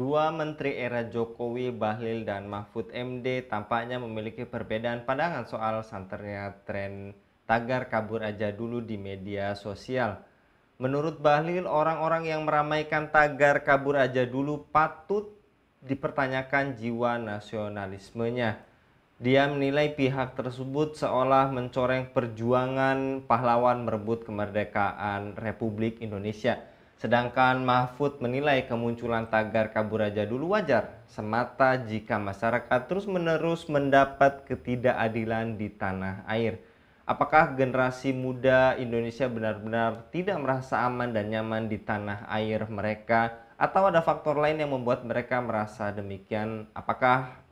Dua menteri era Jokowi, Bahlil dan Mahfud MD tampaknya memiliki perbedaan pandangan soal santernya tren tagar kabur aja dulu di media sosial. Menurut Bahlil, orang-orang yang meramaikan tagar kabur aja dulu patut dipertanyakan jiwa nasionalismenya. Dia menilai pihak tersebut seolah mencoreng perjuangan pahlawan merebut kemerdekaan Republik Indonesia. Sedangkan Mahfud menilai kemunculan tagar kabur aja dulu wajar semata jika masyarakat terus-menerus mendapat ketidakadilan di tanah air. Apakah generasi muda Indonesia benar-benar tidak merasa aman dan nyaman di tanah air mereka, atau ada faktor lain yang membuat mereka merasa demikian? Apakah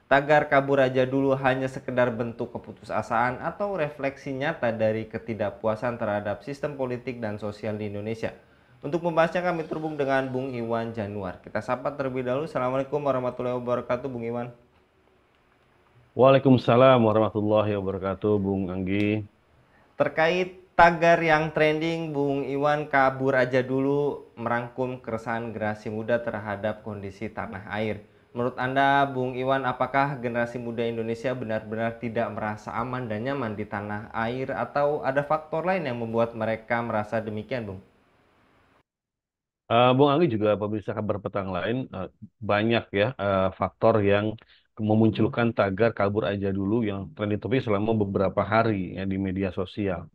tagar kabur aja dulu hanya sekedar bentuk keputusasaan atau refleksi nyata dari ketidakpuasan terhadap sistem politik dan sosial di Indonesia? Untuk membahasnya kami terhubung dengan Bung Iwan Januar. Kita sapa terlebih dahulu. Assalamualaikum warahmatullahi wabarakatuh, Bung Iwan. Waalaikumsalam warahmatullahi wabarakatuh, Bung Anggi. Terkait tagar yang trending, Bung Iwan, kabur aja dulu merangkum keresahan generasi muda terhadap kondisi tanah air. Menurut Anda, Bung Iwan, apakah generasi muda Indonesia benar-benar tidak merasa aman dan nyaman di tanah air, atau ada faktor lain yang membuat mereka merasa demikian, Bung? Bung Anggi juga pemirsa kabar petang lain, banyak ya faktor yang memunculkan tagar kabur aja dulu yang trending topik selama beberapa hari ya di media sosial.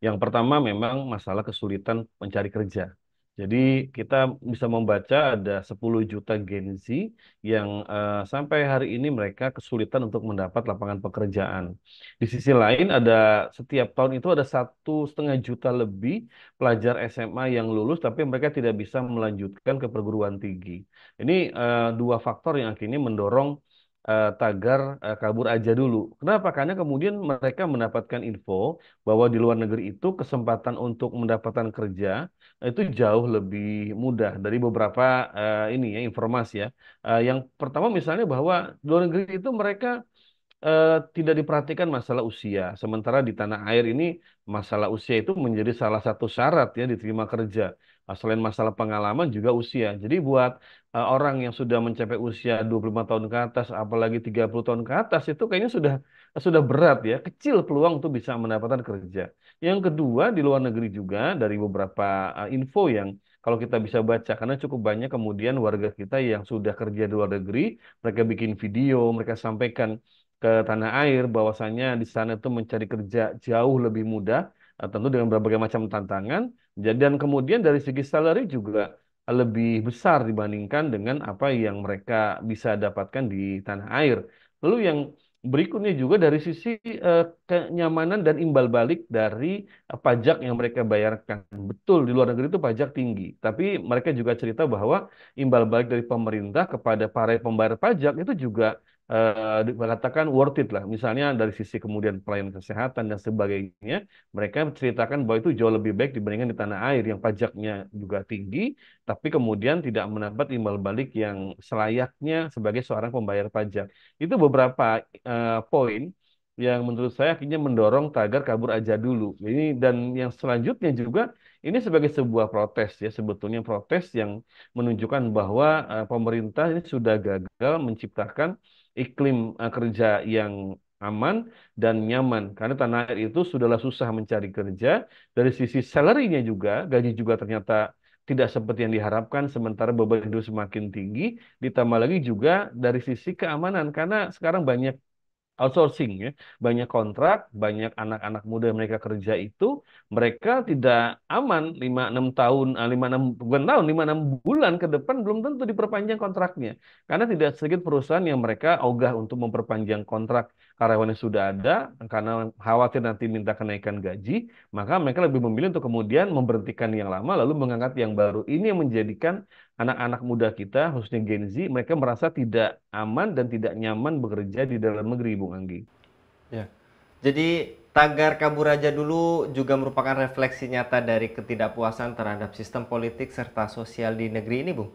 Yang pertama memang masalah kesulitan mencari kerja. Jadi kita bisa membaca ada 10 juta Gen Z yang sampai hari ini mereka kesulitan untuk mendapat lapangan pekerjaan. Di sisi lain ada setiap tahun itu ada 1,5 juta lebih pelajar SMA yang lulus tapi mereka tidak bisa melanjutkan ke perguruan tinggi. Ini dua faktor yang akhirnya mendorong tagar kabur aja dulu. Kenapa? Karena kemudian mereka mendapatkan info bahwa di luar negeri itu kesempatan untuk mendapatkan kerja itu jauh lebih mudah dari beberapa ini ya informasi ya. Yang pertama misalnya bahwa di luar negeri itu mereka tidak diperhatikan masalah usia. Sementara di tanah air ini masalah usia itu menjadi salah satu syarat ya diterima kerja. Selain masalah pengalaman juga usia. Jadi buat orang yang sudah mencapai usia 25 tahun ke atas, apalagi 30 tahun ke atas itu kayaknya sudah berat ya. Kecil peluang untuk bisa mendapatkan kerja. Yang kedua di luar negeri juga dari beberapa info yang kalau kita bisa baca, karena cukup banyak kemudian warga kita yang sudah kerja di luar negeri, mereka bikin video, mereka sampaikan ke tanah air bahwasanya di sana itu mencari kerja jauh lebih mudah, tentu dengan berbagai macam tantangan. Dan kemudian dari segi salary juga lebih besar dibandingkan dengan apa yang mereka bisa dapatkan di tanah air. Lalu yang berikutnya juga dari sisi kenyamanan dan imbal balik dari pajak yang mereka bayarkan. Betul di luar negeri itu pajak tinggi, tapi mereka juga cerita bahwa imbal balik dari pemerintah kepada para pembayar pajak itu juga dikatakan worth it lah. Misalnya dari sisi kemudian pelayanan kesehatan dan sebagainya, mereka menceritakan bahwa itu jauh lebih baik dibandingkan di tanah air yang pajaknya juga tinggi, tapi kemudian tidak mendapat imbal balik yang selayaknya sebagai seorang pembayar pajak. Itu beberapa poin yang menurut saya akhirnya mendorong tagar kabur aja dulu. Ini dan yang selanjutnya juga ini sebagai sebuah protes ya, sebetulnya protes yang menunjukkan bahwa pemerintah ini sudah gagal menciptakan iklim kerja yang aman dan nyaman karena tanah air itu sudahlah susah mencari kerja dari sisi salary-nya juga gaji juga ternyata tidak seperti yang diharapkan sementara beban hidup semakin tinggi ditambah lagi juga dari sisi keamanan karena sekarang banyak outsourcing ya, banyak kontrak, banyak anak-anak muda yang mereka kerja itu mereka tidak aman 5-6 tahun, 5-6 bukan tahun, 5-6 bulan ke depan belum tentu diperpanjang kontraknya. Karena tidak sedikit perusahaan yang mereka ogah untuk memperpanjang kontrak karyawan yang sudah ada karena khawatir nanti minta kenaikan gaji, maka mereka lebih memilih untuk kemudian memberhentikan yang lama lalu mengangkat yang baru. Ini yang menjadikan anak-anak muda kita, khususnya Gen Z, mereka merasa tidak aman dan tidak nyaman bekerja di dalam negeri, Bung Anggi. Ya. Jadi tagar kabur aja dulu juga merupakan refleksi nyata dari ketidakpuasan terhadap sistem politik serta sosial di negeri ini, Bung.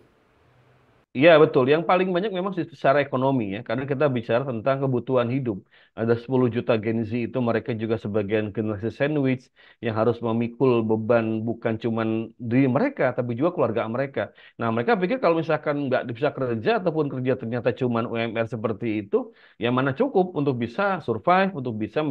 Iya betul, yang paling banyak memang secara ekonomi ya, karena kita bicara tentang kebutuhan hidup. Ada 10 juta Gen Z itu mereka juga sebagian generasi sandwich yang harus memikul beban bukan cuman diri mereka, tapi juga keluarga mereka. Nah mereka pikir kalau misalkan nggak bisa kerja ataupun kerja ternyata cuman UMR seperti itu, yang mana cukup untuk bisa survive, untuk bisa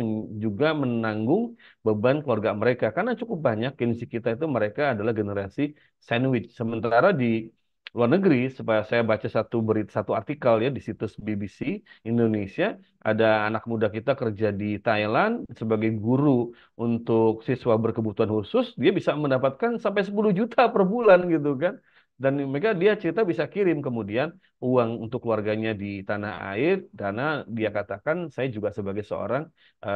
juga menanggung beban keluarga mereka. Karena cukup banyak Gen Z kita itu mereka adalah generasi sandwich. Sementara di luar negeri, supaya saya baca satu berita, satu artikel ya di situs BBC Indonesia, ada anak muda kita kerja di Thailand sebagai guru untuk siswa berkebutuhan khusus, dia bisa mendapatkan sampai 10 juta per bulan gitu kan. Dan mereka dia cerita bisa kirim kemudian uang untuk keluarganya di tanah air, karena dia katakan saya juga sebagai seorang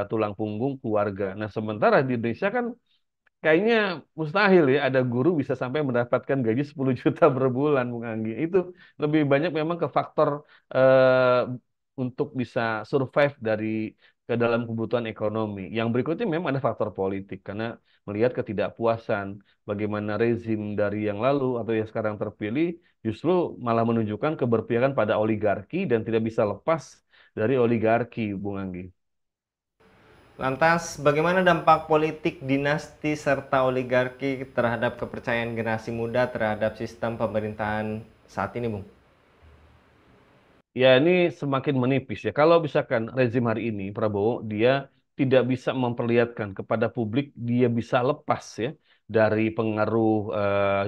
tulang punggung keluarga. Nah, sementara di Indonesia kan kayaknya mustahil ya ada guru bisa sampai mendapatkan gaji 10 juta per bulan, Bung Anggi. Itu lebih banyak memang ke faktor eh, untuk bisa survive dari ke dalam kebutuhan ekonomi. Yang berikutnya memang ada faktor politik karena melihat ketidakpuasan bagaimana rezim dari yang lalu atau yang sekarang terpilih justru malah menunjukkan keberpihakan pada oligarki dan tidak bisa lepas dari oligarki, Bung Anggi. Lantas, bagaimana dampak politik dinasti serta oligarki terhadap kepercayaan generasi muda terhadap sistem pemerintahan saat ini, Bung? Ya, ini semakin menipis ya. Kalau misalkan rezim hari ini, Prabowo, dia tidak bisa memperlihatkan kepada publik, dia bisa lepas ya dari pengaruh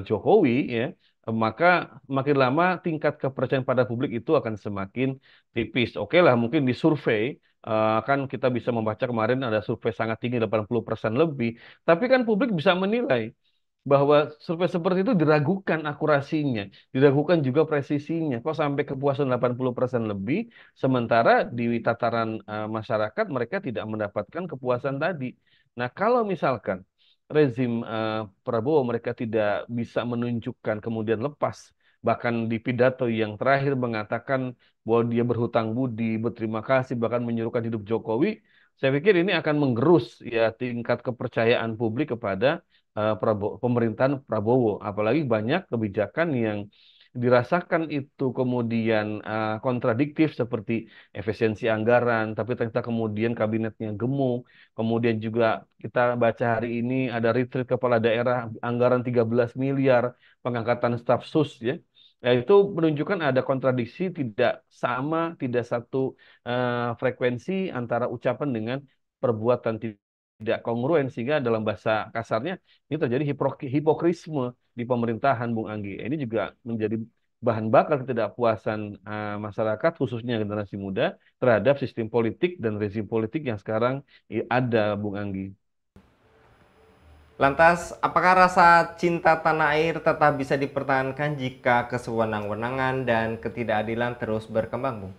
Jokowi ya, maka makin lama tingkat kepercayaan pada publik itu akan semakin tipis. Oke lah, mungkin di survei, kan kita bisa membaca kemarin ada survei sangat tinggi 80% lebih, tapi kan publik bisa menilai bahwa survei seperti itu diragukan akurasinya, diragukan juga presisinya. Kok sampai kepuasan 80% lebih, sementara di tataran masyarakat mereka tidak mendapatkan kepuasan tadi. Nah, kalau misalkan rezim Prabowo mereka tidak bisa menunjukkan kemudian lepas, bahkan di pidato yang terakhir mengatakan bahwa dia berhutang budi, berterima kasih, bahkan menyuruhkan hidup Jokowi, saya pikir ini akan menggerus ya tingkat kepercayaan publik kepada pemerintahan Prabowo. Apalagi banyak kebijakan yang dirasakan itu kemudian kontradiktif seperti efisiensi anggaran, tapi ternyata kemudian kabinetnya gemuk. Kemudian juga kita baca hari ini ada retreat kepala daerah anggaran 13 miliar, pengangkatan staf sus ya. Ya, itu menunjukkan ada kontradiksi tidak sama, tidak satu frekuensi antara ucapan dengan perbuatan tidak kongruen sehingga dalam bahasa kasarnya ini terjadi hipokrisme di pemerintahan Bung Anggi. Ini juga menjadi bahan bakar ketidakpuasan masyarakat khususnya generasi muda terhadap sistem politik dan rezim politik yang sekarang ada Bung Anggi. Lantas, apakah rasa cinta tanah air tetap bisa dipertahankan jika kesewenang-wenangan dan ketidakadilan terus berkembang, Bung?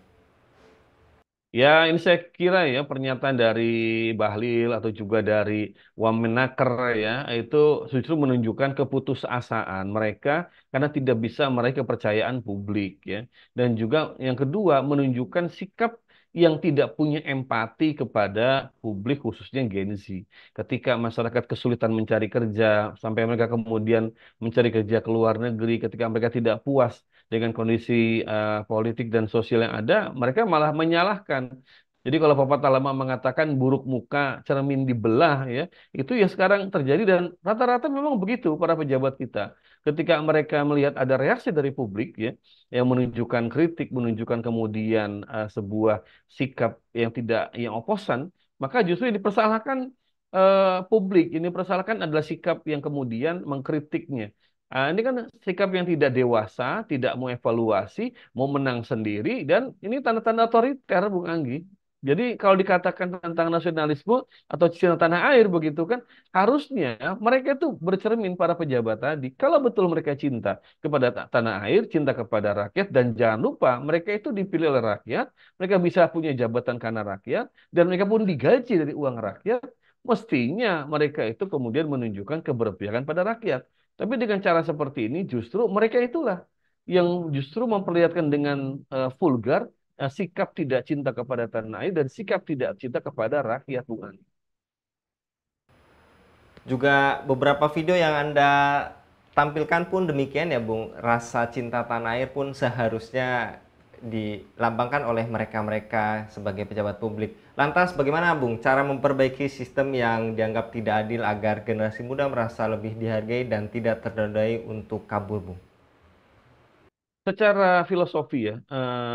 Ya, ini saya kira ya pernyataan dari Bahlil atau juga dari Wamenaker ya, itu justru menunjukkan keputusasaan mereka karena tidak bisa meraih kepercayaan publik ya. Dan juga yang kedua menunjukkan sikap yang tidak punya empati kepada publik khususnya Gen Z. Ketika masyarakat kesulitan mencari kerja sampai mereka kemudian mencari kerja ke luar negeri, ketika mereka tidak puas dengan kondisi politik dan sosial yang ada, mereka malah menyalahkan. Jadi kalau pepatah lama mengatakan buruk muka cermin dibelah ya, itu ya sekarang terjadi dan rata-rata memang begitu para pejabat kita. Ketika mereka melihat ada reaksi dari publik ya, yang menunjukkan kritik, menunjukkan kemudian sebuah sikap yang tidak yang oposan, maka justru yang dipersalahkan publik, ini dipersalahkan adalah sikap yang kemudian mengkritiknya. Ini kan sikap yang tidak dewasa, tidak mau evaluasi, mau menang sendiri, dan ini tanda-tanda otoriter, Bung Anggi. Jadi kalau dikatakan tentang nasionalisme atau cinta tanah air begitu kan, harusnya mereka itu bercermin para pejabat tadi. Kalau betul mereka cinta kepada tanah air, cinta kepada rakyat, dan jangan lupa mereka itu dipilih oleh rakyat, mereka bisa punya jabatan karena rakyat, dan mereka pun digaji dari uang rakyat, mestinya mereka itu kemudian menunjukkan keberpihakan pada rakyat. Tapi dengan cara seperti ini justru mereka itulah yang justru memperlihatkan dengan vulgar sikap tidak cinta kepada tanah air dan sikap tidak cinta kepada rakyat, Bung Andi. Juga beberapa video yang Anda tampilkan pun demikian ya Bung, rasa cinta tanah air pun seharusnya dilambangkan oleh mereka-mereka sebagai pejabat publik. Lantas bagaimana Bung cara memperbaiki sistem yang dianggap tidak adil agar generasi muda merasa lebih dihargai dan tidak ternodai untuk kabur Bung? Secara filosofi ya,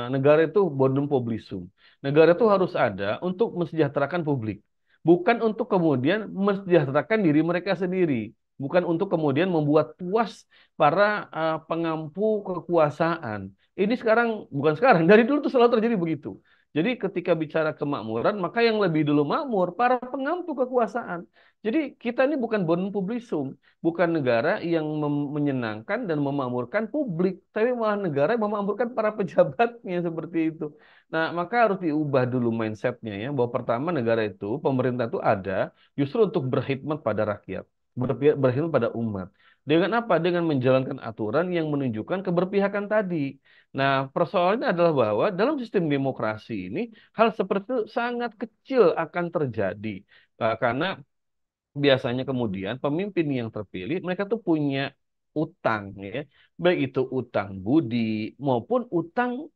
negara itu bonum publicum. Negara itu harus ada untuk mensejahterakan publik, bukan untuk kemudian mensejahterakan diri mereka sendiri, bukan untuk kemudian membuat puas para pengampu kekuasaan. Ini sekarang, bukan sekarang, dari dulu tuh selalu terjadi begitu. Jadi ketika bicara kemakmuran, maka yang lebih dulu makmur para pengampu kekuasaan. Jadi kita ini bukan bonum publicum, bukan negara yang menyenangkan dan memakmurkan publik, tapi malah negara yang memakmurkan para pejabatnya seperti itu. Nah, maka harus diubah dulu mindsetnya ya, bahwa pertama negara itu, pemerintah itu ada justru untuk berkhidmat pada rakyat, berkhidmat pada umat. Dengan apa? Dengan menjalankan aturan yang menunjukkan keberpihakan tadi. Nah, persoalannya adalah bahwa dalam sistem demokrasi ini, hal seperti itu sangat kecil akan terjadi. Karena biasanya kemudian pemimpin yang terpilih mereka tuh punya utang ya, baik itu utang budi maupun utang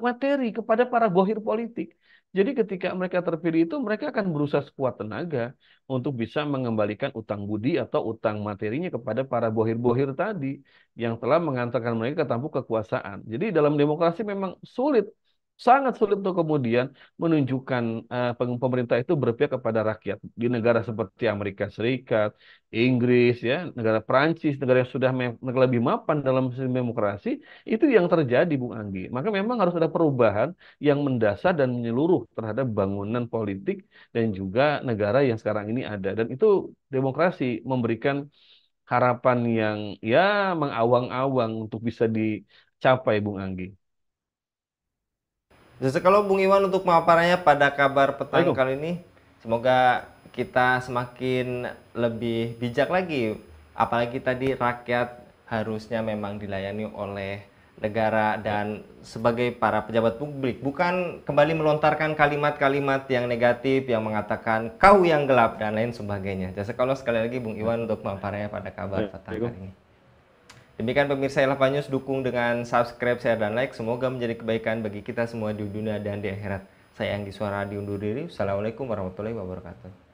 materi kepada para bohir politik. Jadi ketika mereka terpilih itu mereka akan berusaha sekuat tenaga untuk bisa mengembalikan utang budi atau utang materinya kepada para bohir-bohir tadi yang telah mengantarkan mereka ke tampuk kekuasaan. Jadi dalam demokrasi memang sulit, sangat sulit untuk kemudian menunjukkan pemerintah itu berpihak kepada rakyat di negara seperti Amerika Serikat, Inggris, ya, negara Prancis, negara yang sudah lebih mapan dalam sistem demokrasi, itu yang terjadi, Bung Anggi. Maka memang harus ada perubahan yang mendasar dan menyeluruh terhadap bangunan politik dan juga negara yang sekarang ini ada. Dan itu demokrasi memberikan harapan yang ya mengawang-awang untuk bisa dicapai, Bung Anggi. Jasa kalau Bung Iwan untuk pemaparannya pada kabar petang Baik, kali ini, semoga kita semakin lebih bijak lagi. Apalagi tadi rakyat harusnya memang dilayani oleh negara dan sebagai para pejabat publik, bukan kembali melontarkan kalimat-kalimat yang negatif yang mengatakan kau yang gelap dan lain sebagainya. Jasa kalau sekali lagi Bung Iwan untuk pemaparannya pada kabar petang Baik. kali ini. Demikian pemirsa Elava News, dukung dengan subscribe, share, dan like. Semoga menjadi kebaikan bagi kita semua di dunia dan di akhirat. Saya Anggi Suara diundur diri. Assalamualaikum warahmatullahi wabarakatuh.